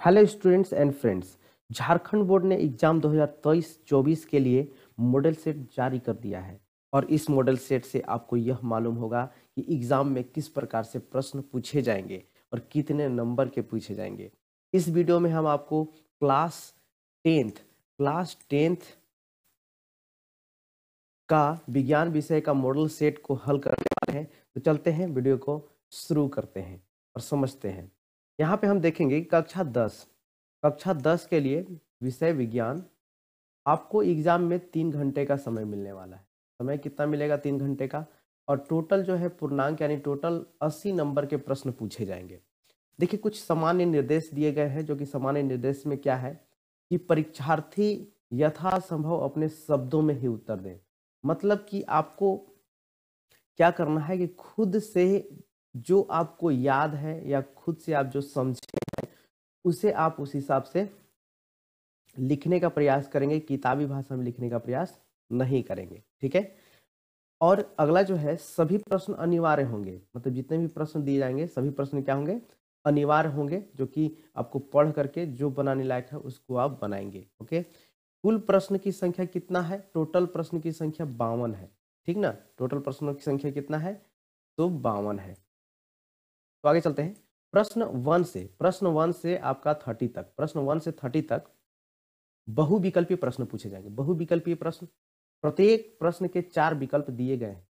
Hello students and friends. Jharkhand board ने exam 2023-24 के लिए मॉडल सेट जारी कर दिया है और इस मॉडल सेट से आपको यह मालूम होगा कि एग्जाम में किस प्रकार से प्रश्न पूछे जाएंगे और कितने नंबर के पूछे जाएंगे। इस वीडियो में हम आपको क्लास टेंथ का विज्ञान विषय का मॉडल सेट को हल करने वाले हैं। तो चलते हैं, वीडियो को शुरू करते हैं और समझते हैं। यहाँ पे हम देखेंगे कि कक्षा 10 के लिए विषय विज्ञान आपको एग्जाम में 3 घंटे का समय मिलने वाला है। समय कितना मिलेगा? 3 घंटे का। और टोटल जो है पूर्णांक यानी टोटल 80 नंबर के प्रश्न पूछे जाएंगे। देखिए, कुछ सामान्य निर्देश दिए गए हैं, जो कि सामान्य निर्देश में क्या है कि परीक्षार्थी यथासंभव अपने शब्दों में ही उत्तर दें। मतलब कि आपको क्या करना है कि खुद से जो आपको याद है या खुद से आप जो समझे हैं उसे आप उस हिसाब से लिखने का प्रयास करेंगे, किताबी भाषा में लिखने का प्रयास नहीं करेंगे। ठीक है। और अगला जो है, सभी प्रश्न अनिवार्य होंगे। मतलब जितने भी प्रश्न दिए जाएंगे सभी प्रश्न क्या होंगे? अनिवार्य होंगे, जो कि आपको पढ़ करके जो बनाने लायक है उसको आप बनाएंगे। ओके। कुल प्रश्न की संख्या कितना है? टोटल प्रश्न की संख्या 52 है। ठीक ना? टोटल प्रश्नों की संख्या कितना है? तो 52 है। तो आगे चलते हैं। प्रश्न 1 से आपका 30 तक, प्रश्न 1 से 30 तक बहुविकल्पीय प्रश्न पूछे जाएंगे। बहुविकल्पीय प्रश्न, प्रत्येक प्रश्न के 4 विकल्प दिए गए हैं।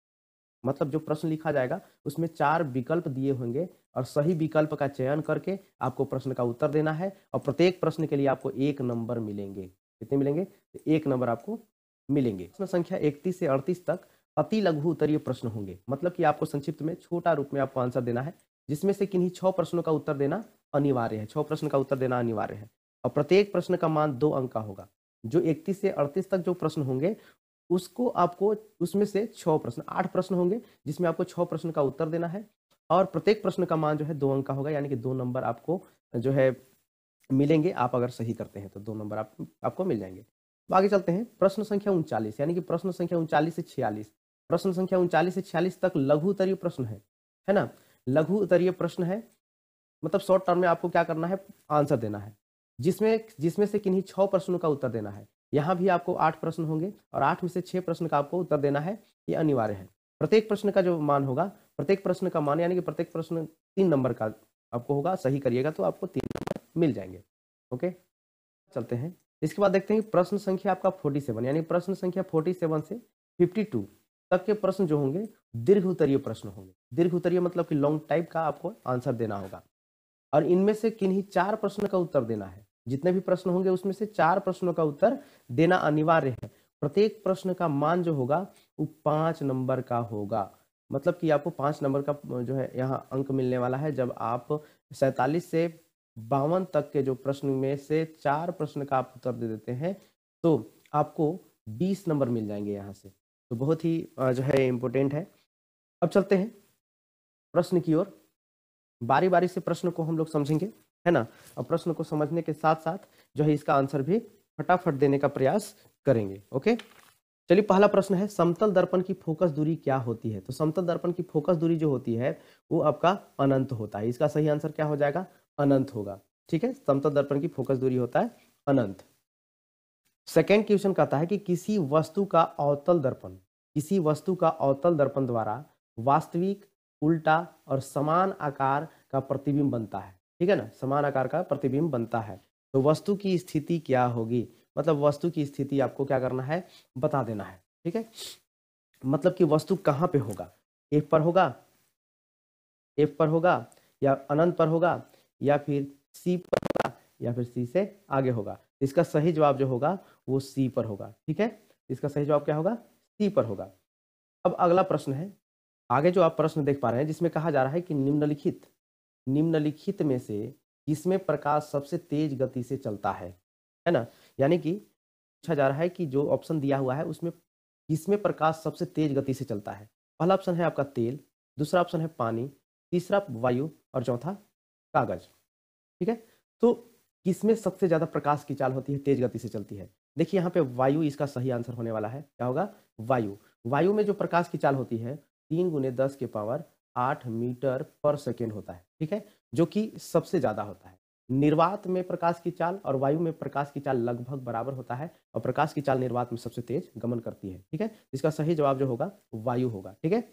मतलब जो प्रश्न लिखा जाएगा उसमें 4 विकल्प दिए होंगे और सही विकल्प का चयन करके आपको प्रश्न का उत्तर देना है। और प्रत्येक प्रश्न के लिए आपको 1 नंबर मिलेंगे। कितने मिलेंगे? 1 नंबर आपको मिलेंगे। प्रश्न संख्या 31 से 38 तक अति लघु उत्तरीय प्रश्न होंगे। मतलब कि आपको संक्षिप्त में, छोटा रूप में आपको आंसर देना है, जिसमें से किन्हीं 6 प्रश्नों का उत्तर देना अनिवार्य है। 6 प्रश्न का उत्तर देना अनिवार्य है और प्रत्येक प्रश्न का मान 2 अंक का होगा। जो 31 से 38 तक जो प्रश्न होंगे उसको आपको, उसमें से 6 प्रश्न, 8 प्रश्न होंगे जिसमें आपको 6 प्रश्न का उत्तर देना है और प्रत्येक प्रश्न का मान जो है 2 अंक का होगा, यानी कि 2 नंबर आपको जो है मिलेंगे। आप अगर सही करते हैं तो 2 नंबर आपको मिल जाएंगे। तो आगे चलते हैं। प्रश्न संख्या 39, यानी कि प्रश्न संख्या 39 से 46, प्रश्न संख्या 39 से 46 तक लघु उत्तरीय प्रश्न है ना? लघु उत्तरीय प्रश्न है। मतलब शॉर्ट टर्म में आपको क्या करना है? आंसर देना है, जिसमें जिसमें से किन्हीं 6 प्रश्नों का उत्तर देना है। यहाँ भी आपको 8 प्रश्न होंगे और 8 में से 6 प्रश्न का आपको उत्तर देना है, ये अनिवार्य है। प्रत्येक प्रश्न का जो मान होगा, प्रत्येक प्रश्न का मान यानी कि प्रत्येक प्रश्न 3 नंबर का आपको होगा। सही करिएगा तो आपको 3 नंबर मिल जाएंगे। ओके, चलते हैं। इसके बाद देखते हैं प्रश्न संख्या आपका 47, यानी प्रश्न संख्या 47 से 52 तक के प्रश्न जो होंगे दीर्घ उत्तरीय प्रश्न होंगे। दीर्घ उत्तरीय मतलब कि लॉन्ग टाइप का आपको आंसर देना होगा और इनमें से किन्हीं 4 प्रश्न का उत्तर देना है। जितने भी प्रश्न होंगे उसमें से 4 प्रश्नों का उत्तर देना अनिवार्य है। प्रत्येक प्रश्न का मान जो होगा वो 5 नंबर का होगा। मतलब कि आपको 5 नंबर का जो है यहाँ अंक मिलने वाला है। जब आप 47 से 52 तक के जो प्रश्न में से 4 प्रश्न का आप उत्तर दे देते हैं तो आपको 20 नंबर मिल जाएंगे यहाँ से। तो बहुत ही जो है इम्पोर्टेंट है। अब चलते हैं प्रश्न की ओर। बारी बारी से प्रश्न को हम लोग समझेंगे, है ना? और प्रश्न को समझने के साथ साथ जो है इसका आंसर भी फटाफट देने का प्रयास करेंगे। ओके, चलिए पहला प्रश्न है, समतल दर्पण की फोकस दूरी क्या होती है? तो समतल दर्पण की फोकस दूरी जो होती है वो आपका अनंत होता है। इसका सही आंसर क्या हो जाएगा? अनंत होगा। ठीक है, समतल दर्पण की फोकस दूरी होता है अनंत। सेकेंड क्वेश्चन कहता है कि किसी वस्तु का अवतल दर्पण द्वारा वास्तविक, उल्टा और समान आकार का प्रतिबिंब बनता है। ठीक है ना? समान आकार का प्रतिबिंब बनता है। तो वस्तु की स्थिति क्या होगी? मतलब वस्तु की स्थिति आपको क्या करना है? बता देना है। ठीक है, मतलब कि वस्तु कहाँ पे होगा? एफ पर होगा या अनंत पर होगा या फिर सी पर होगा या फिर सी से आगे होगा? इसका सही जवाब जो होगा वो सी पर होगा। ठीक है, इसका सही जवाब क्या होगा? सी पर होगा। अब अगला प्रश्न है, आगे जो आप प्रश्न देख पा रहे हैं जिसमें कहा जा रहा है कि निम्नलिखित में से किसमें प्रकाश सबसे तेज गति से चलता है ना? यानी कि पूछा जा रहा है कि जो ऑप्शन दिया हुआ है उसमें किसमें प्रकाश सबसे तेज गति से चलता है। पहला ऑप्शन है आपका तेल, दूसरा ऑप्शन है पानी, तीसरा वायु और चौथा कागज। ठीक है, तो किसमें सबसे ज्यादा प्रकाश की चाल होती है, तेज गति से चलती है? देखिए यहाँ पे वायु इसका सही आंसर होने वाला है। क्या होगा? वायु में जो प्रकाश की चाल होती है 3 × 10⁸ मीटर पर सेकेंड होता है। ठीक है, जो कि सबसे ज्यादा होता है। निर्वात में प्रकाश की चाल और वायु में प्रकाश की चाल लगभग बराबर होता है और प्रकाश की चाल निर्वात में सबसे तेज गमन करती है। ठीक है, इसका सही जवाब जो होगा वायु होगा। ठीक है,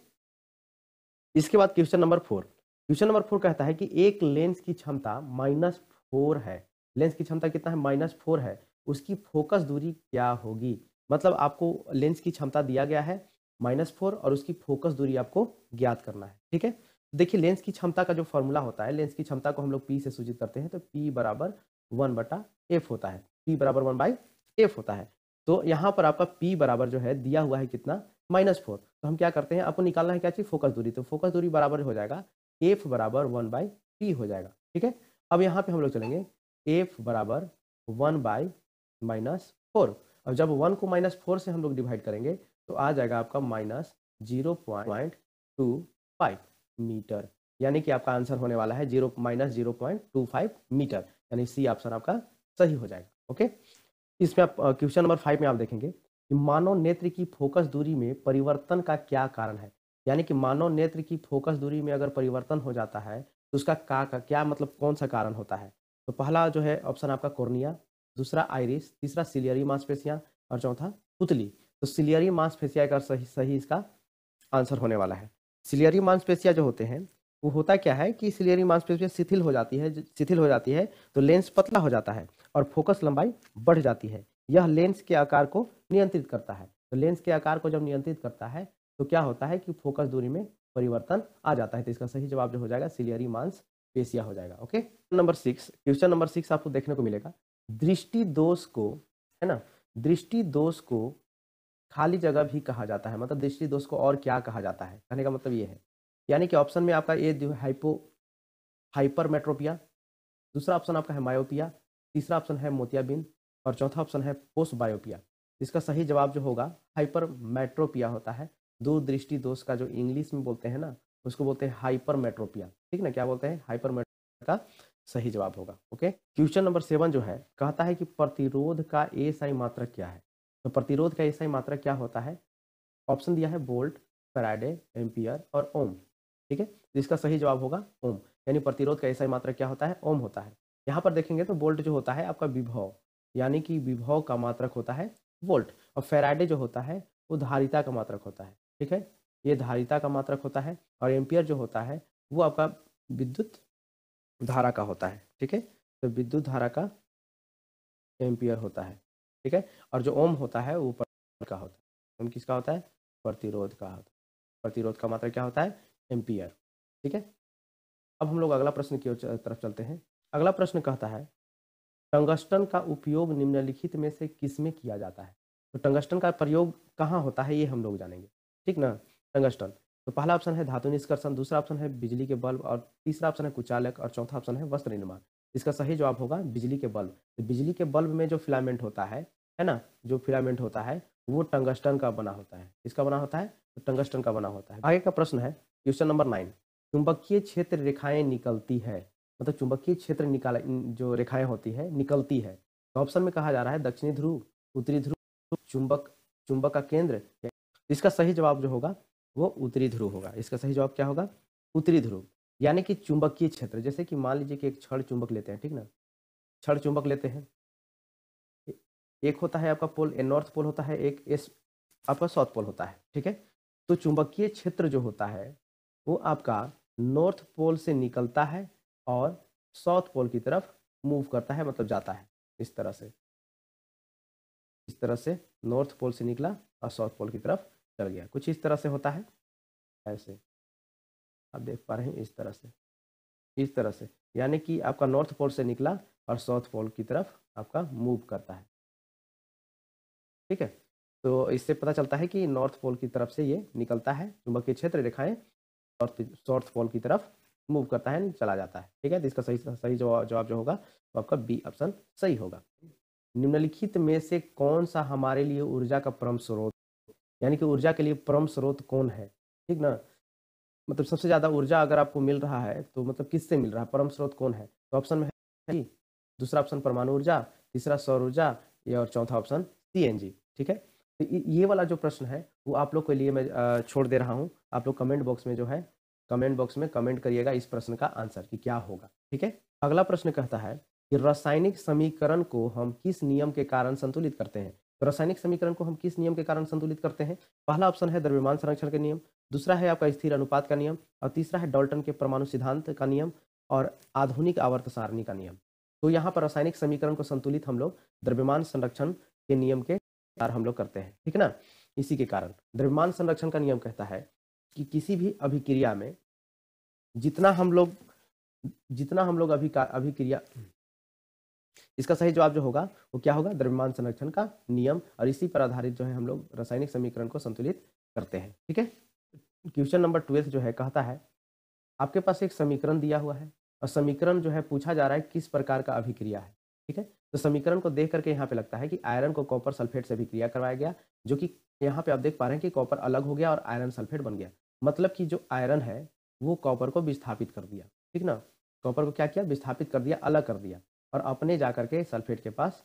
इसके बाद क्वेश्चन नंबर 4। क्वेश्चन नंबर 4 कहता है कि एक लेंस की क्षमता -4 है। लेंस की क्षमता कितना है? -4 है। उसकी फोकस दूरी क्या होगी? मतलब आपको लेंस की क्षमता दिया गया है -4 और उसकी फोकस दूरी आपको ज्ञात करना है। ठीक है, देखिए लेंस की क्षमता का जो फॉर्मूला होता है, लेंस की क्षमता को हम लोग P से सूचित करते हैं, तो P बराबर 1/f होता है। P बराबर 1/f होता है। तो यहाँ पर आपका P बराबर जो है दिया हुआ है कितना? -4। तो हम क्या करते हैं, आपको निकालना है क्या चीज़? फोकस दूरी। तो फोकस दूरी बराबर हो जाएगा f बराबर 1/p हो जाएगा। ठीक है, अब यहाँ पे हम लोग चलेंगे f बराबर 1/-4। अब जब 1 को -4 से हम लोग डिवाइड करेंगे तो आ जाएगा आपका -0.25 मीटर, यानी कि आपका आंसर होने वाला है -0.25 मीटर, यानी सी ऑप्शन आपका सही हो जाएगा। ओके, इसमें आप क्वेश्चन नंबर 5 में आप देखेंगे कि मानव नेत्र की फोकस दूरी में परिवर्तन का क्या कारण है? यानी कि मानव नेत्र की फोकस दूरी में अगर परिवर्तन हो जाता है तो उसका क्या मतलब कौन सा कारण होता है? तो पहला जो है ऑप्शन आपका कॉर्निया, दूसरा आइरिस, तीसरा सिलियरी मांसपेशियां और चौथा पुतली। तो सिलियरी मांसपेशिया का सही इसका आंसर होने वाला है। सिलियरी मांसपेशियां जो होते हैं वो होता क्या है कि सिलियरी मांसपेशियां शिथिल हो जाती है तो लेंस पतला हो जाता है और फोकस लंबाई बढ़ जाती है। यह लेंस के आकार को नियंत्रित करता है। तो लेंस के आकार को जब नियंत्रित करता है तो क्या होता है कि फोकस दूरी में परिवर्तन आ जाता है। तो इसका सही जवाब जो हो जाएगा सिलियरी मांसपेशिया हो जाएगा। ओके, नंबर 6, क्वेश्चन नंबर 6 आपको देखने को मिलेगा। दृष्टि दोष को, है ना, दृष्टि दोष को खाली जगह भी कहा जाता है। मतलब दृष्टि दोष को और क्या कहा जाता है, कहने का मतलब ये है, यानी कि ऑप्शन में आपका ए जो है हाइपरमेट्रोपिया, दूसरा ऑप्शन आपका है मायोपिया, तीसरा ऑप्शन है मोतियाबिंद और चौथा ऑप्शन है पोस्ट बायोपिया। इसका सही जवाब जो होगा हाइपरमेट्रोपिया होता है। दूरदृष्टि दोष का जो इंग्लिश में बोलते हैं ना, उसको बोलते हैं हाइपरमेट्रोपिया। ठीक ना, क्या बोलते हैं? हाइपरमेट्रोपिया का सही जवाब होगा। ओके, क्वेश्चन नंबर 7 जो है कहता है कि प्रतिरोध का एसआई मात्रक क्या है? तो प्रतिरोध का एसआई मात्रक क्या होता है? ऑप्शन दिया है वोल्ट, फैराडे, एम्पियर और ओम। ठीक है, तो इसका सही जवाब होगा ओम, यानी प्रतिरोध का एसआई मात्रक क्या होता है? ओम होता है। यहाँ पर देखेंगे तो वोल्ट जो होता है आपका विभव, यानी कि विभव का मात्रक होता है वोल्ट, और फैराडे जो होता है वो धारिता का मात्रक होता है। ठीक है, ये धारिता का मात्रक होता है, और एम्पियर जो होता है वो आपका विद्युत धारा का होता है। ठीक है, तो विद्युत धारा का एम्पियर होता है। ठीक है, और जो ओम होता है वो प्रतिरोध का होता है। ओम किसका होता है? प्रतिरोध का होता है। प्रतिरोध का मात्रक क्या होता है? एम्पियर। ठीक है, अब हम लोग अगला प्रश्न की तरफ चलते हैं। अगला प्रश्न कहता है टंगस्टन का उपयोग निम्नलिखित में से किसमें किया जाता है? तो टंगस्टन का प्रयोग कहाँ होता है ये हम लोग जानेंगे। ठीक ना, टंगस्टन, तो पहला ऑप्शन है धातु निष्कर्षण, दूसरा ऑप्शन है बिजली के बल्ब और तीसरा ऑप्शन है कुचालक और चौथा ऑप्शन है वस्त्र निर्माण। इसका सही जवाब होगा बिजली के बल्ब। तो बिजली के बल्ब में जो फिलामेंट होता है ना, जो फिलामेंट होता है वो टंगस्टन का बना होता है। किसका बना होता है? तो टंगस्टन का बना होता है। आगे का प्रश्न है क्वेश्चन नंबर 9। चुंबकीय क्षेत्र रेखाएं निकलती है, मतलब चुंबकीय क्षेत्र निकाल जो रेखाएं होती है निकलती है। तो ऑप्शन में कहा जा रहा है दक्षिणी ध्रुव, उत्तरी ध्रुव, चुंबक चुंबक का केंद्र। इसका सही जवाब जो होगा वो उत्तरी ध्रुव होगा। इसका सही जवाब क्या होगा? उत्तरी ध्रुव। यानी कि चुंबकीय क्षेत्र, जैसे कि मान लीजिए कि एक छड़ चुंबक लेते हैं, ठीक ना, छड़ चुंबक लेते हैं, एक होता है आपका पोल, नॉर्थ पोल होता है, एक एस आपका साउथ पोल होता है। ठीक है, तो चुंबकीय क्षेत्र जो होता है वो आपका नॉर्थ पोल से निकलता है और साउथ पोल की तरफ मूव करता है, मतलब जाता है इस तरह से। इस तरह से नॉर्थ पोल से निकला और साउथ पोल की तरफ चल गया, कुछ इस तरह से होता है। ऐसे आप देख पा रहे हैं, इस तरह से, इस तरह से, यानी कि आपका नॉर्थ पोल से निकला और साउथ पोल की तरफ आपका मूव करता है। ठीक है, तो इससे पता चलता है कि नॉर्थ पोल की तरफ से ये निकलता है चुंबकीय क्षेत्र रेखाएं, और साउथ पोल की तरफ मूव करता है, चला जाता है। ठीक है, तो इसका सही जवाब जो होगा वो आपका बी ऑप्शन सही होगा। निम्नलिखित में से कौन सा हमारे लिए ऊर्जा का परम स्रोत, यानी कि ऊर्जा के लिए परम स्रोत कौन है? ठीक ना, मतलब सबसे ज़्यादा ऊर्जा अगर आपको मिल रहा है तो मतलब किससे मिल रहा है, परम स्रोत कौन है? तो ऑप्शन में है दूसरा ऑप्शन परमाणु ऊर्जा, तीसरा सौर ऊर्जा, और चौथा ऑप्शन सीएनजी। ठीक है, तो ये वाला जो प्रश्न है वो आप लोग के लिए मैं छोड़ दे रहा हूँ। आप लोग कमेंट बॉक्स में जो है कमेंट बॉक्स में कमेंट करिएगा इस प्रश्न का आंसर कि क्या होगा। ठीक है, अगला प्रश्न कहता है कि रासायनिक समीकरण को हम किस नियम के कारण संतुलित करते हैं। तो रासायनिक समीकरण को हम किस नियम के कारण संतुलित करते हैं? पहला ऑप्शन है द्रव्यमान संरक्षण के नियम, दूसरा है आपका स्थिर अनुपात का नियम, और तीसरा है डाल्टन के परमाणु सिद्धांत का नियम और आधुनिक आवर्त सारणी का नियम। तो यहाँ पर रासायनिक समीकरण को संतुलित हम लोग द्रव्यमान संरक्षण के नियम के कारण हम लोग करते हैं। ठीक है ना, इसी के कारण द्रव्यमान संरक्षण का नियम कहता है कि किसी भी अभिक्रिया में जितना हम लोग अभिक्रिया, इसका सही जवाब जो होगा वो क्या होगा? द्रव्यमान संरक्षण का नियम, और इसी पर आधारित जो है हम लोग रासायनिक समीकरण को संतुलित करते हैं। ठीक है, क्वेश्चन नंबर 12 जो है कहता है आपके पास एक समीकरण दिया हुआ है और समीकरण जो है पूछा जा रहा है किस प्रकार का अभिक्रिया है। ठीक है, तो समीकरण को देख करके यहाँ पे लगता है कि आयरन को कॉपर सल्फेट से अभिक्रिया करवाया गया, जो कि यहाँ पे आप देख पा रहे हैं कि कॉपर अलग हो गया और आयरन सल्फेट बन गया। मतलब कि जो आयरन है वो कॉपर को विस्थापित कर दिया। ठीक ना, कॉपर को क्या किया? विस्थापित कर दिया, अलग कर दिया, और अपने जा करके सल्फेट के पास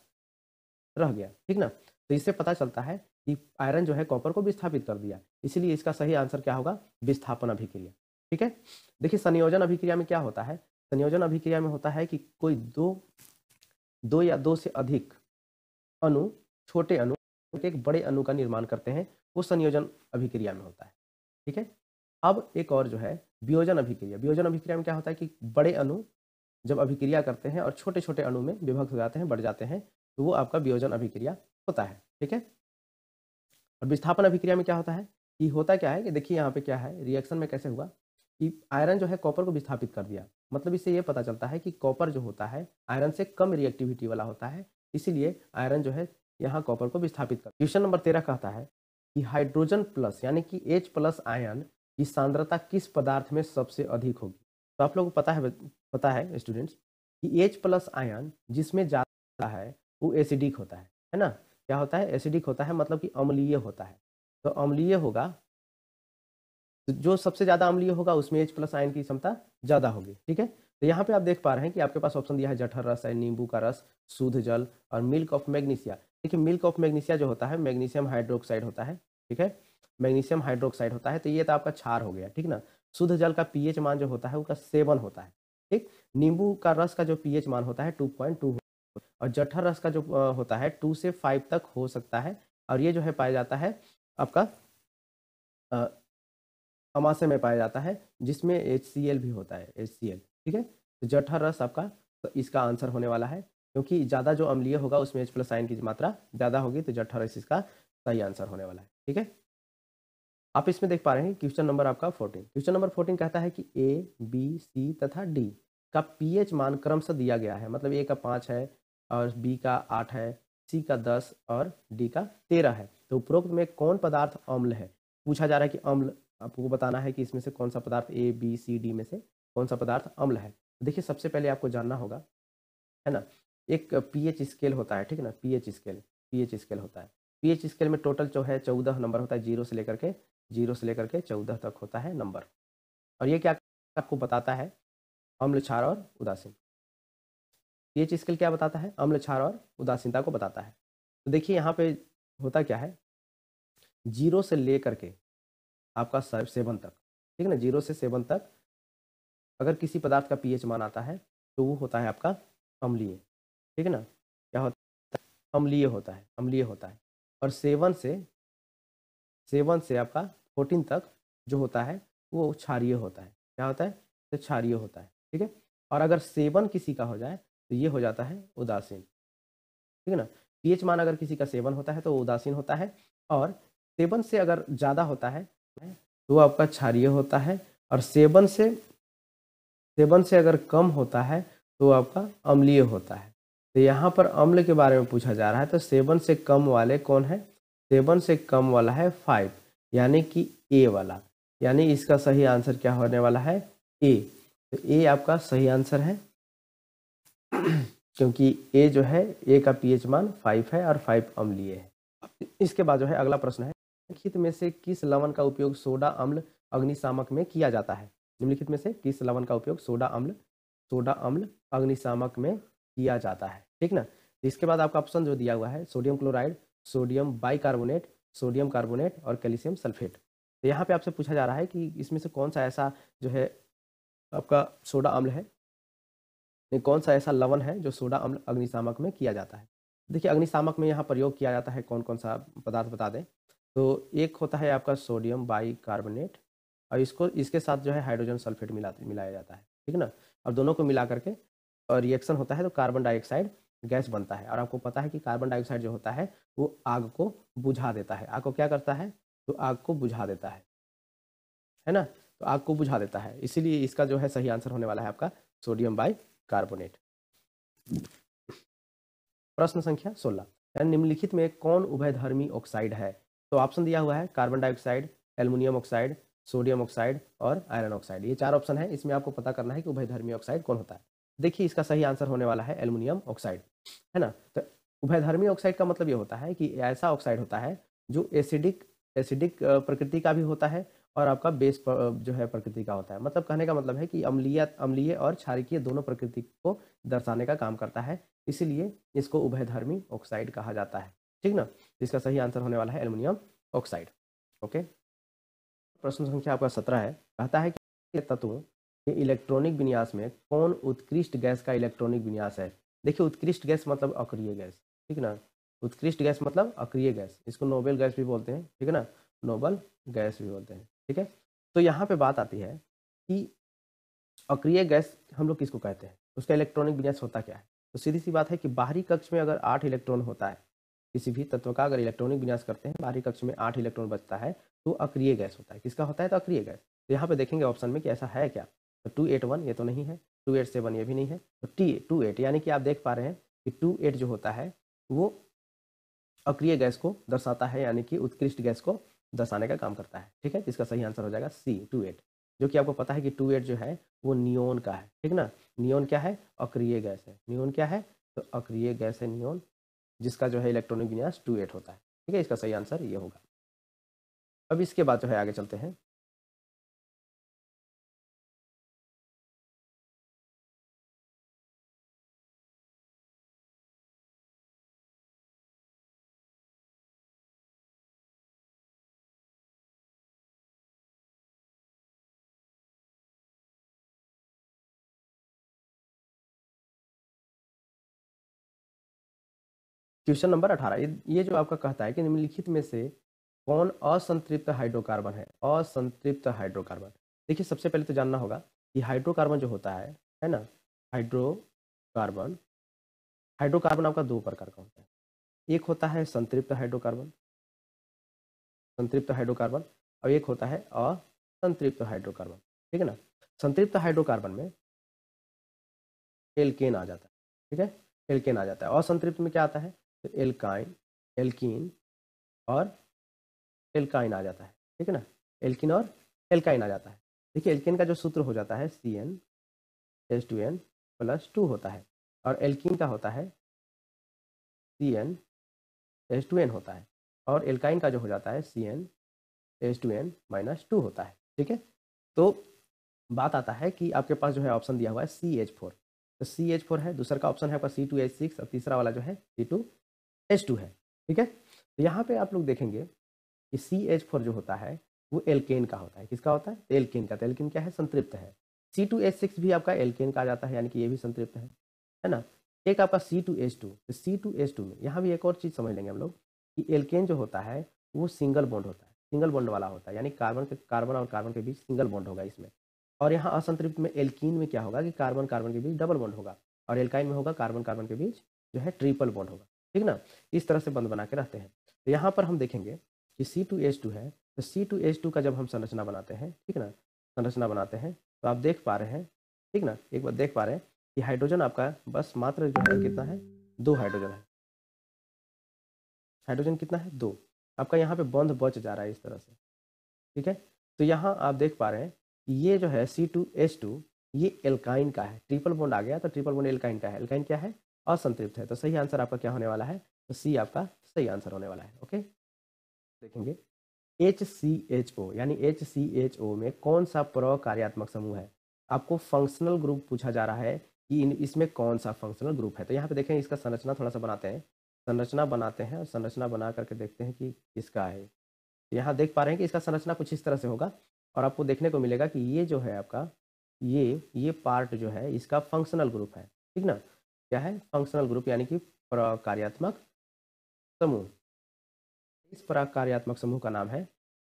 रह गया। ठीक ना, तो इससे पता चलता है कि आयरन जो है कॉपर को विस्थापित कर दिया, इसीलिए इसका सही आंसर क्या होगा? विस्थापन अभिक्रिया। ठीक है, देखिए संयोजन अभिक्रिया में क्या होता है? संयोजन अभिक्रिया में होता है कि कोई दो या दो से अधिक अणु, छोटे अणु एक बड़े अणु का निर्माण करते हैं, वो संयोजन अभिक्रिया में होता है। ठीक है, अब एक और जो है वियोजन अभिक्रिया। वियोजन अभिक्रिया में क्या होता है कि बड़े अणु जब अभिक्रिया करते हैं और छोटे छोटे अणु में विभक्त हो जाते हैं, बढ़ जाते हैं, तो वो आपका वियोजन अभिक्रिया होता है। ठीक है, और विस्थापन अभिक्रिया में क्या होता है कि होता क्या है कि देखिए यहाँ पे क्या है, रिएक्शन में कैसे हुआ कि आयरन जो है कॉपर को विस्थापित कर दिया। मतलब इससे ये पता चलता है कि कॉपर जो होता है आयरन से कम रिएक्टिविटी वाला होता है, इसीलिए आयरन जो है यहाँ कॉपर को विस्थापित कर। क्वेश्चन नंबर 13 कहता है कि हाइड्रोजन प्लस यानी कि H+ आयन की सांद्रता किस पदार्थ में सबसे अधिक होगी। तो आप लोगों को पता है स्टूडेंट्स कि H+ आयन जिसमें ज़्यादा है वो एसिडिक होता है ना। क्या होता है? एसिडिक होता है, मतलब कि अम्लीय होता है। तो अम्लीय होगा, तो जो सबसे ज़्यादा अम्लीय होगा उसमें H+ आयन की क्षमता ज़्यादा होगी। ठीक है, तो यहाँ पे आप देख पा रहे हैं कि आपके पास ऑप्शन दिया है जठर रस है, नींबू का रस, शुद्ध जल और मिल्क ऑफ मैग्नीशिया। देखिए मिल्क ऑफ मैग्नीशिया जो होता है मैग्नीशियम हाइड्रोक्साइड होता है। ठीक है, मैग्नीशियम हाइड्रोक्साइड होता है, तो ये तो आपका क्षार हो गया। ठीक ना, शुद्ध जल का pH मान जो होता है उसका 7 होता है। ठीक, नींबू का रस का जो pH मान होता है 2.2, और जठर रस का जो होता है 2 से 5 तक हो सकता है, और ये जो है पाया जाता है आपका अमाशय में पाया जाता है, जिसमें HCl भी होता है, HCl। ठीक है, तो जठर रस आपका तो इसका आंसर होने वाला है, क्योंकि ज़्यादा जो अम्लीय होगा उसमें H+ आयन की मात्रा ज़्यादा होगी, तो जठर रस इसका सही आंसर होने वाला है। ठीक है, आप इसमें देख पा रहे हैं क्वेश्चन नंबर आपका 14। क्वेश्चन नंबर 14 कहता है कि A, B, C तथा D का pH मान क्रमशः दिया गया है। मतलब A का 5 है और B का 8 है, C का 10 और D का 13 है। तो उपरोक्त में कौन पदार्थ अम्ल है? पूछा जा रहा है कि अम्ल, आपको बताना है कि इसमें से कौन सा पदार्थ A, B, C, D में से कौन सा पदार्थ अम्ल है। देखिए सबसे पहले आपको जानना होगा, है ना, एक pH स्केल होता है। ठीक है ना, pH स्केल होता है। pH स्केल में टोटल जो है 14 नंबर होता है, 0 से लेकर के 14 तक होता है नंबर। और ये क्या आपको बताता है? अम्ल, क्षार और उदासीन। pH स्केल क्या बताता है? अम्ल, क्षार और उदासीनता को बताता है। तो देखिए यहाँ पे होता क्या है, 0 से लेकर के आपका 7 तक, ठीक है ना, 0 से 7 तक अगर किसी पदार्थ का pH मान आता है तो वो होता है आपका अम्लीय। ठीक है ना, क्या होता है? अम्लीय होता है। और 7 से आपका 14 तक जो होता है वो क्षारीय होता है। क्या होता है? तो क्षारीय होता है। ठीक है, और अगर 7 किसी का हो जाए तो ये हो जाता है उदासीन। ठीक है ना, pH मान अगर किसी का 7 होता है तो वो उदासीन होता है, और 7 से अगर ज़्यादा होता है तो वो आपका क्षारीय होता है, और 7 से अगर कम होता है तो आपका अम्लीय होता है। तो यहाँ पर अम्ल के बारे में पूछा जा रहा है, तो 7 से कम वाले कौन है? 7 से कम वाला है 5, यानी कि ए वाला, यानी इसका सही आंसर क्या होने वाला है? ए। तो ए आपका सही आंसर है, क्योंकि ए जो है, ए का pH मान 5 है और 5 अम्लीय है। इसके बाद जो है अगला प्रश्न है, निम्नलिखित में से किस लवण का उपयोग सोडा अम्ल अग्निशामक में किया जाता है? निम्नलिखित में से किस लवण का उपयोग सोडा अम्ल अग्निशामक में किया जाता है? ठीक ना, तो इसके बाद आपका ऑप्शन जो दिया हुआ है sodium chloride, sodium bicarbonate, sodium carbonate और कैल्शियम सल्फेट। तो यहाँ पे आपसे पूछा जा रहा है कि इसमें से कौन सा ऐसा जो है आपका सोडा अम्ल है, कौन सा ऐसा लवण है जो सोडा अम्ल अग्निशामक में किया जाता है। देखिए अग्निशामक में यहाँ प्रयोग किया जाता है कौन कौन सा पदार्थ बता दें। तो एक होता है आपका सोडियम बाइकार्बोनेट, और इसको इसके साथ जो है हाइड्रोजन सल्फेट मिलाया जाता है, ठीक है ना। और दोनों को मिला करके और रिएक्शन होता है तो कार्बन डाइऑक्साइड गैस बनता है। और आपको पता है कि कार्बन डाइऑक्साइड जो होता है वो आग को बुझा देता है। आग को क्या करता है, तो आग को बुझा देता है ना। तो आग को बुझा देता है, इसीलिए इसका जो है सही आंसर होने वाला है आपका सोडियम बाइकार्बोनेट। प्रश्न संख्या 16, निम्नलिखित में कौन उभयधर्मी ऑक्साइड है। तो ऑप्शन दिया हुआ है carbon dioxide, aluminium oxide, sodium oxide और आयरन ऑक्साइड। ये 4 ऑप्शन है, इसमें आपको पता करना है कि उभयधर्मी ऑक्साइड कौन होता है। देखिए इसका सही आंसर होने वाला है एल्युमिनियम ऑक्साइड, है ना। तो उभयधर्मी ऑक्साइड का मतलब ये होता है कि ऐसा ऑक्साइड होता है जो एसिडिक प्रकृति का भी होता है और आपका बेस जो है प्रकृति का होता है। मतलब कहने का मतलब है कि अम्लीय और क्षारीय दोनों प्रकृति को दर्शाने का काम करता है, इसीलिए इसको उभयधर्मी ऑक्साइड कहा जाता है, ठीक ना। इसका सही आंसर होने वाला है एल्युमिनियम ऑक्साइड। ओके, प्रश्न संख्या आपका 17 है, कहता है कि तत्वों के इलेक्ट्रॉनिक विन्यास में कौन उत्कृष्ट गैस का इलेक्ट्रॉनिक विन्यास है। देखिए उत्कृष्ट गैस मतलब अक्रिय गैस, ठीक ना। उत्कृष्ट गैस मतलब अक्रिय गैस, इसको नोबेल गैस भी बोलते हैं, ठीक है ना, नोबल गैस भी बोलते हैं, ठीक है। तो यहाँ पे बात आती है कि अक्रिय गैस हम लोग किसको कहते हैं, उसका इलेक्ट्रॉनिक विन्यास होता क्या है। तो सीधी सी बात है कि बाहरी कक्ष में अगर 8 इलेक्ट्रॉन होता है, किसी भी तत्व का अगर इलेक्ट्रॉनिक विन्यास करते हैं बाहरी कक्ष में 8 इलेक्ट्रॉन बचता है तो अक्रिय गैस होता है। किसका होता है, तो अक्रिय गैस। तो यहाँ पे देखेंगे ऑप्शन में कि ऐसा है क्या। तो 281 ये तो नहीं है, 287 ये भी नहीं है, तो T28 यानी कि आप देख पा रहे हैं कि 28 जो होता है वो अक्रिय गैस को दर्शाता है, यानी कि उत्कृष्ट गैस को दर्शाने का काम करता है, ठीक है। इसका सही आंसर हो जाएगा C 28, जो कि आपको पता है कि 28 जो है वो नियोन का है, ठीक ना। नियोन क्या है, अक्रिय गैस है। नियोन क्या है, तो अक्रिय गैस है नियोन, जिसका जो है इलेक्ट्रॉनिक विन्यास 28 होता है, ठीक है। इसका सही आंसर ये होगा। अब इसके बाद जो है आगे चलते हैं। क्वेश्चन नंबर 18, ये जो आपका कहता है कि निम्नलिखित में से कौन असंतृप्त हाइड्रोकार्बन है। असंतृप्त हाइड्रोकार्बन, देखिए सबसे पहले तो जानना होगा कि हाइड्रोकार्बन जो होता है ना, हाइड्रोकार्बन हाइड्रोकार्बन आपका 2 प्रकार का होता है। एक होता है संतृप्त हाइड्रोकार्बन, संतृप्त हाइड्रोकार्बन, और एक होता है असंतृप्त हाइड्रोकार्बन, ठीक है ना। संतृप्त हाइड्रोकार्बन में एल्केन आ जाता है, ठीक है, एल्केन आ जाता है। असंतृप्त में क्या आता है, तो एल्काइन, एल्कीन और एल्काइन आ जाता है, ठीक है ना। एल्किन और एल्काइन आ जाता है। देखिए एल्केन का जो सूत्र हो जाता है CnH2n+2 होता है, और एल्कीन का होता है CnH2n होता है, और एल्काइन का जो हो जाता है CnH2n-2 होता है, ठीक है। तो बात आता है कि आपके पास जो है ऑप्शन दिया हुआ है CH4, तो CH4 है, दूसरा का ऑप्शन है आपका C2H6 और तीसरा वाला जो है C2H2 है, ठीक है। तो यहाँ पे आप लोग देखेंगे कि CH4 जो होता है वो एल्केन का होता है। किसका होता है, एल्केन का। तो एल्केन क्या है, संतृप्त है। C2H6 भी आपका एल्केन का आ जाता है, यानी कि ये भी संतृप्त है ना। एक आपका C2H2, तो C2H2 में यहाँ भी एक और चीज़ समझ लेंगे हम लोग कि एल्केन जो होता है वो सिंगल बॉन्ड होता है, सिंगल बॉन्ड वाला होता है, यानी कार्बन और कार्बन के बीच सिंगल बॉन्ड होगा इसमें। और यहाँ असंतृप्त में एल्कीन में क्या होगा कि कार्बन कार्बन के बीच डबल बॉन्ड होगा, और एल्काइन में होगा कार्बन कार्बन के बीच जो है ट्रिपल बॉन्ड होगा, ठीक ना। इस तरह से बंद बना के रहते हैं। तो यहाँ पर हम देखेंगे कि C2H2 है, तो C2H2 का जब हम संरचना बनाते हैं, ठीक ना, संरचना बनाते हैं तो आप देख पा रहे हैं, ठीक ना, एक बार देख पा रहे हैं कि हाइड्रोजन आपका बस मात्र जो है कितना है, 2 हाइड्रोजन है। हाइड्रोजन कितना है, 2। आपका यहाँ पे बंध बच जा रहा है इस तरह से, ठीक है। तो यहाँ आप देख पा रहे हैं कि ये जो है C2H2 ये एल्काइन का है, ट्रिपल बॉन्ड आ गया तो ट्रिपल बॉन्ड एल्काइन का है। एल्काइन क्या है, असंतृप्त है। तो सही आंसर आपका क्या होने वाला है, तो C आपका सही आंसर होने वाला है। ओके, देखेंगे HCHO, यानी HCHO में कौन सा प्रकार्यात्मक समूह है। आपको फंक्शनल ग्रुप पूछा जा रहा है कि इसमें कौन सा फंक्शनल ग्रुप है। तो यहाँ पे देखें इसका संरचना थोड़ा सा बनाते हैं, संरचना बनाते हैं और संरचना बना करके देखते हैं कि किसका है। यहाँ देख पा रहे हैं कि इसका संरचना कुछ इस तरह से होगा और आपको देखने को मिलेगा कि ये जो है आपका ये पार्ट जो है इसका फंक्शनल ग्रुप है, ठीक ना। क्या है? फंक्शनल ग्रुप यानी कि प्रकार्यात्मक समूह। इस प्रकार्यात्मक समूह का नाम है,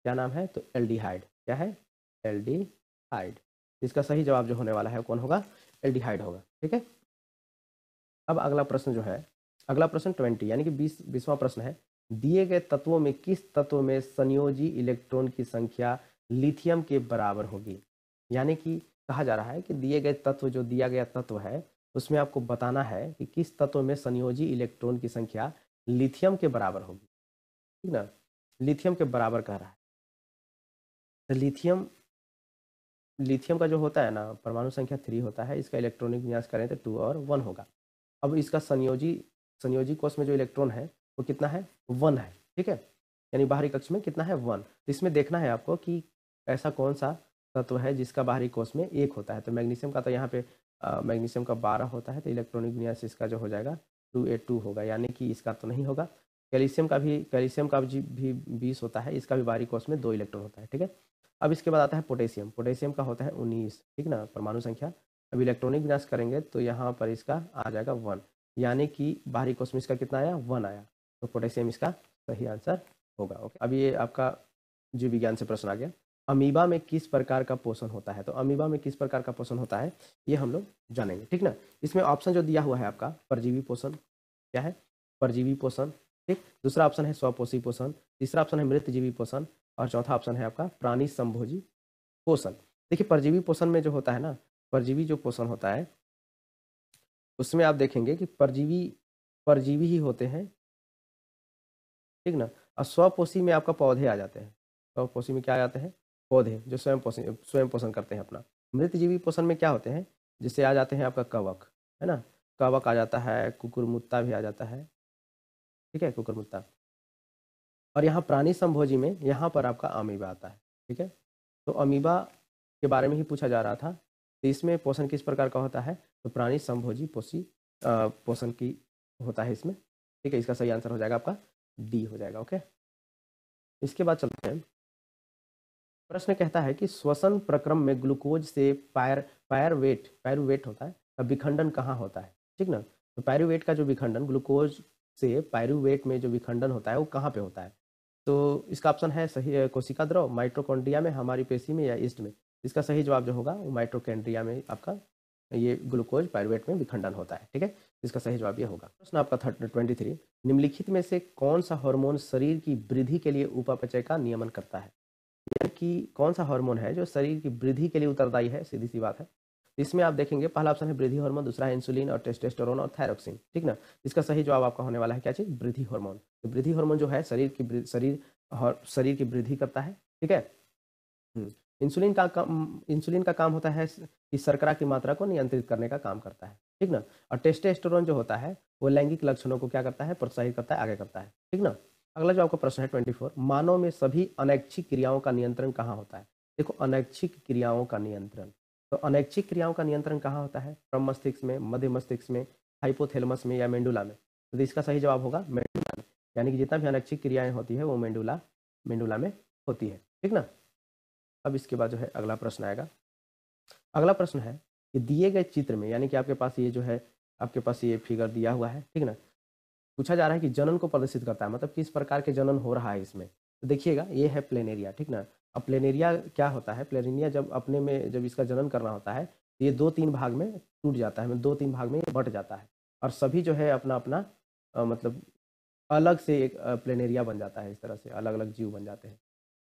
क्या नाम है? तो एल्डिहाइड। क्या है? एल्डिहाइड। इसका सही जवाब जो होने वाला है कौन होगा? एल्डिहाइड होगा, ठीक है। अब अगला प्रश्न जो है, अगला प्रश्न 20 यानी कि 20वां प्रश्न है, दिए गए तत्वों में किस तत्व में संयोजी इलेक्ट्रॉन की संख्या लिथियम के बराबर होगी? यानी कि कहा जा रहा है कि दिए गए तत्व, जो दिया गया तत्व है उसमें आपको बताना है कि किस तत्व में संयोजी इलेक्ट्रॉन की संख्या लिथियम के बराबर होगी, ठीक ना। लिथियम के बराबर कह रहा है, तो लिथियम लिथियम का जो होता है ना, परमाणु संख्या 3 होता है, इसका इलेक्ट्रॉनिक विन्यास करें तो 2 और 1 होगा। अब इसका संयोजी कोष में जो इलेक्ट्रॉन है वो कितना है? 1 है, ठीक है। यानी बाहरी कक्ष में कितना है? 1। तो इसमें देखना है आपको कि ऐसा कौन सा तत्व है जिसका बाहरी कोष में 1 होता है। तो मैग्नीशियम का तो यहाँ पे मैग्नीशियम का 12 होता है, तो इलेक्ट्रॉनिक विन्यास इसका जो हो जाएगा 2a2 होगा, यानी कि इसका तो नहीं होगा। कैल्शियम का भी 20 होता है, इसका भी बाहरी कोष में 2 इलेक्ट्रॉन होता है, ठीक है। अब इसके बाद आता है पोटेशियम। पोटेशियम का होता है 19, ठीक ना, परमाणु संख्या। अब इलेक्ट्रॉनिक विन्यास करेंगे तो यहाँ पर इसका आ जाएगा 1, यानी कि बाहरी कोष में इसका कितना आया? 1 आया। तो पोटेशियम इसका सही आंसर होगा। ओके, अब ये आपका जीव विज्ञान से प्रश्न आ गया, अमीबा में किस प्रकार का पोषण होता है? तो अमीबा में किस प्रकार का पोषण होता है ये हम लोग जानेंगे, ठीक ना। इसमें ऑप्शन जो दिया हुआ है आपका, परजीवी पोषण। क्या है? परजीवी पोषण, ठीक। दूसरा ऑप्शन है स्वपोषी पोषण, तीसरा ऑप्शन है मृतजीवी पोषण और चौथा ऑप्शन है आपका प्राणी संभोजी पोषण। देखिए परजीवी पोषण में जो होता है ना, परजीवी जो पोषण होता है उसमें आप देखेंगे कि परजीवी परजीवी ही होते हैं, ठीक ना। और स्वपोषी में आपका पौधे आ जाते हैं। स्वपोषी में क्या आ जाते हैं? पौधे, जो स्वयं पोषण करते हैं अपना। मृतजीवी पोषण में क्या होते हैं? जिससे आ जाते हैं आपका कवक, है ना। कवक आ जाता है, कुकुरमुत्ता भी आ जाता है, ठीक है, कुकुरमुत्ता। और यहाँ प्राणी संभोजी में यहाँ पर आपका अमीबा आता है, ठीक है। तो अमीबा के बारे में ही पूछा जा रहा था, तो इसमें पोषण किस प्रकार का होता है? तो प्राणी संभोजी पोषण की होता है इसमें, ठीक है। इसका सही आंसर हो जाएगा आपका डी हो जाएगा। ओके, इसके बाद चलते हैं। प्रश्न कहता है कि श्वसन प्रक्रम में ग्लूकोज से पायरुवेट होता है, का विखंडन कहाँ होता है, ठीक ना। तो पायरुवेट का जो विखंडन, ग्लूकोज से पायरुवेट में जो विखंडन होता है वो कहाँ पे होता है? तो इसका ऑप्शन है सही, कोशिका द्रव, माइटोकॉन्ड्रिया में, हमारी पेशी में, या ईस्ट में। इसका सही जवाब जो होगा वो माइटोकॉन्ड्रिया में आपका ये ग्लूकोज पायरुवेट में विखंडन होता है, ठीक है। इसका सही जवाब ये होगा। प्रश्न आपका 23, निम्नलिखित में से कौन सा हार्मोन शरीर की वृद्धि के लिए उपापचय का नियमन करता है? कि कौन सा हार्मोन है जो शरीर की वृद्धि के लिए उत्तरदायी है? सीधी सी बात है। तो इसमें आप देखेंगे पहला ऑप्शन है वृद्धि हार्मोन, दूसरा है इंसुलिन और टेस्टोस्टेरोन और थायरोक्सिन, ठीक ना। इसका सही जवाब आपका होने वाला है क्या चीज? वृद्धि हार्मोन। तो वृद्धि हार्मोन जो है शरीर की वृद्धि करता है, ठीक है। इंसुलिन का काम होता है कि शर्करा की मात्रा को नियंत्रित करने का काम करता है, ठीक ना। और टेस्टोस्टेरोन जो होता है वो लैंगिक लक्षणों को क्या करता है? प्रोत्साहित करता है, आगे करता है, ठीक ना। अगला जो आपका प्रश्न है 24, मानव में सभी अनैच्छिक क्रियाओं का नियंत्रण कहाँ होता है? देखो अनैच्छिक क्रियाओं का नियंत्रण, तो अनैच्छिक क्रियाओं का नियंत्रण कहाँ होता है? प्रम मस्तिष्क में, मध्य मस्तिष्क में, हाइपोथैलेमस में, या मेंडुला में? तो इसका सही जवाब होगा मेंडुला में। यानी कि जितना भी अनैच्छिक क्रियाएं होती है वो मेंडुला में होती है, ठीक ना। अब इसके बाद जो है अगला प्रश्न आएगा। अगला प्रश्न है कि दिए गए चित्र में, यानी कि आपके पास ये जो है, आपके पास ये फिगर दिया हुआ है, ठीक ना। पूछा जा रहा है कि जनन को प्रदर्शित करता है, मतलब किस प्रकार के जनन हो रहा है इसमें। तो देखिएगा ये है प्लेनेरिया, ठीक ना। अब प्लेनेरिया क्या होता है? प्लेनेरिया जब अपने में जब इसका जनन करना होता है तो ये 2-3 भाग में टूट जाता है, मतलब 2-3 भाग में ये बट जाता है और सभी जो है अपना अपना मतलब अलग से एक प्लेनेरिया बन जाता है। इस तरह से अलग अलग जीव बन जाते हैं।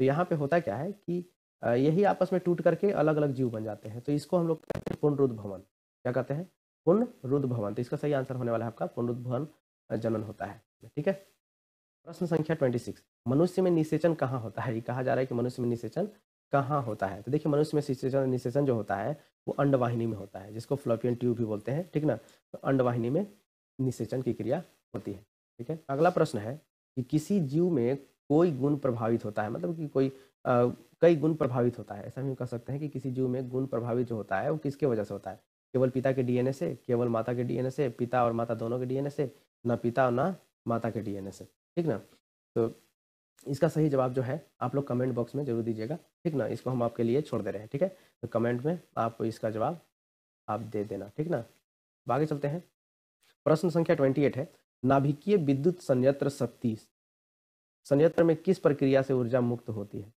तो यहाँ पे होता क्या है कि यही आपस में टूट करके अलग अलग जीव बन जाते हैं। तो इसको हम लोग कहते हैं पुनरुद्ध भवन। क्या कहते हैं? पुनरुद्ध भवन। तो इसका सही आंसर होने वाला है आपका पुनरुद्ध भवन जनन होता है, ठीक है। प्रश्न संख्या 26, मनुष्य में निषेचन कहाँ होता है? ये कहा जा रहा है कि मनुष्य में निषेचन कहाँ होता है? तो देखिए मनुष्य में निषेचन जो होता है वो अंडवाहिनी में होता है, जिसको फ्लोपियन ट्यूब भी बोलते हैं, ठीक ना। तो अंडवाहिनी में निषेचन की क्रिया होती है, ठीक है। अगला प्रश्न है कि किसी जीव में कोई गुण प्रभावित होता है, मतलब कि कई गुण प्रभावित होता है। ऐसा भी कह सकते हैं कि किसी जीव में गुण प्रभावित जो होता है वो किसके वजह से होता है? केवल पिता के डीएनए से, केवल माता के डीएनए से, पिता और माता दोनों के डीएनए से, ना पिता और ना माता के डीएनए से, ठीक ना। तो इसका सही जवाब जो है आप लोग कमेंट बॉक्स में जरूर दीजिएगा, ठीक ना। इसको हम आपके लिए छोड़ दे रहे हैं, ठीक है। तो कमेंट में आप इसका जवाब आप दे देना, ठीक ना। अब आगे चलते हैं। प्रश्न संख्या 28 है, नाभिकीय विद्युत संयंत्र शक्ति संयंत्र में किस प्रक्रिया से ऊर्जा मुक्त होती है,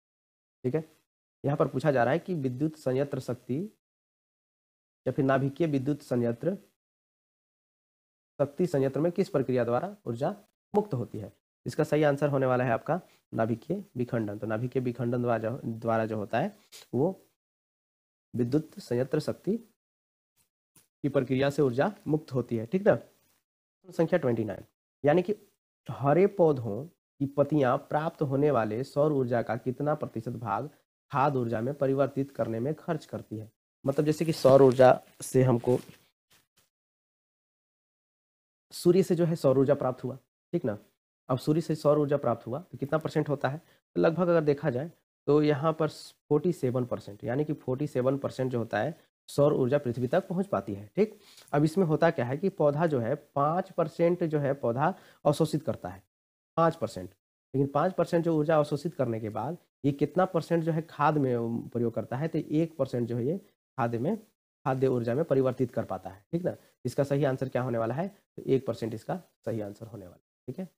ठीक है। यहाँ पर पूछा जा रहा है कि विद्युत संयंत्र शक्ति या फिर नाभिकीय विद्युत संयंत्र शक्ति संयंत्र में किस प्रक्रिया द्वारा ऊर्जा मुक्त होती है। इसका सही आंसर होने वाला है आपका नाभिकीय विखंडन। तो नाभिकीय विखंडन द्वारा जो होता है वो विद्युत संयंत्र शक्ति की प्रक्रिया से ऊर्जा मुक्त होती है, ठीक ना। संख्या 29, यानी कि हरे पौधों की पत्तियां प्राप्त होने वाले सौर ऊर्जा का कितना प्रतिशत भाग खाद्य ऊर्जा में परिवर्तित करने में खर्च करती है। मतलब जैसे कि सौर ऊर्जा से हमको सूर्य से जो है सौर ऊर्जा प्राप्त हुआ, ठीक ना। अब सूर्य से सौर ऊर्जा प्राप्त हुआ तो कितना परसेंट होता है, तो लगभग अगर देखा जाए तो यहाँ पर 47%, यानी कि 47% जो होता है सौर ऊर्जा पृथ्वी तक पहुँच पाती है, ठीक। अब इसमें होता क्या है कि पौधा जो है 5% जो है पौधा अवशोषित करता है, 5%। लेकिन 5% जो ऊर्जा अवशोषित करने के बाद ये कितना परसेंट जो है खाद में प्रयोग करता है, तो 1% जो है ये खाद्य ऊर्जा में परिवर्तित कर पाता है, ठीक ना। इसका सही आंसर क्या होने वाला है, तो 1% इसका सही आंसर होने वाला है, ठीक है।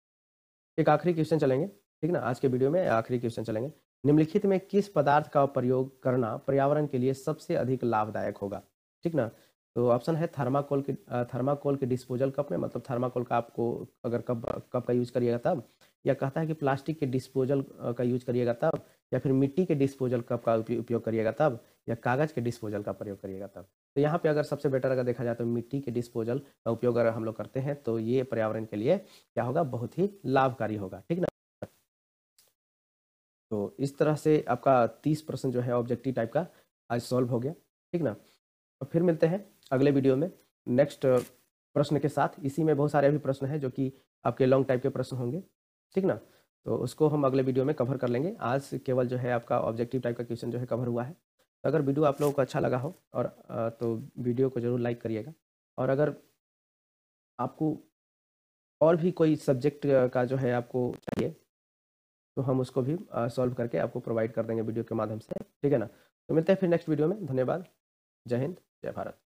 एक आखिरी क्वेश्चन चलेंगे, ठीक ना। आज के वीडियो में आखिरी क्वेश्चन चलेंगे। निम्नलिखित में किस पदार्थ का प्रयोग करना पर्यावरण के लिए सबसे अधिक लाभदायक होगा, ठीक ना। तो ऑप्शन है थर्माकोल के डिस्पोजल कप में, मतलब थर्माकोल का आपको अगर कप का यूज करिएगा तब, या कहता है कि प्लास्टिक के डिस्पोजल का यूज करिएगा तब, या फिर मिट्टी के डिस्पोजल कप का उपयोग करिएगा तब, या कागज के डिस्पोजल का प्रयोग करिएगा तब। तो यहाँ पे अगर सबसे बेटर अगर देखा जाए तो मिट्टी के डिस्पोजल का उपयोग अगर हम लोग करते हैं तो ये पर्यावरण के लिए क्या होगा, बहुत ही लाभकारी होगा, ठीक ना। तो इस तरह से आपका 30 प्रश्न जो है ऑब्जेक्टिव टाइप का आज सॉल्व हो गया, ठीक ना। और फिर मिलते हैं अगले वीडियो में नेक्स्ट प्रश्न के साथ। इसी में बहुत सारे अभी प्रश्न हैं जो कि आपके लॉन्ग टाइप के प्रश्न होंगे, ठीक ना। तो उसको हम अगले वीडियो में कवर कर लेंगे। आज केवल जो है आपका ऑब्जेक्टिव टाइप का क्वेश्चन जो है कवर हुआ है। तो अगर वीडियो आप लोगों को अच्छा लगा हो और तो वीडियो को ज़रूर लाइक करिएगा। और अगर आपको और भी कोई सब्जेक्ट का जो है आपको चाहिए तो हम उसको भी सॉल्व करके आपको प्रोवाइड कर देंगे वीडियो के माध्यम से, ठीक है ना। तो मिलते हैं फिर नेक्स्ट वीडियो में। धन्यवाद। जय हिंद, जय भारत।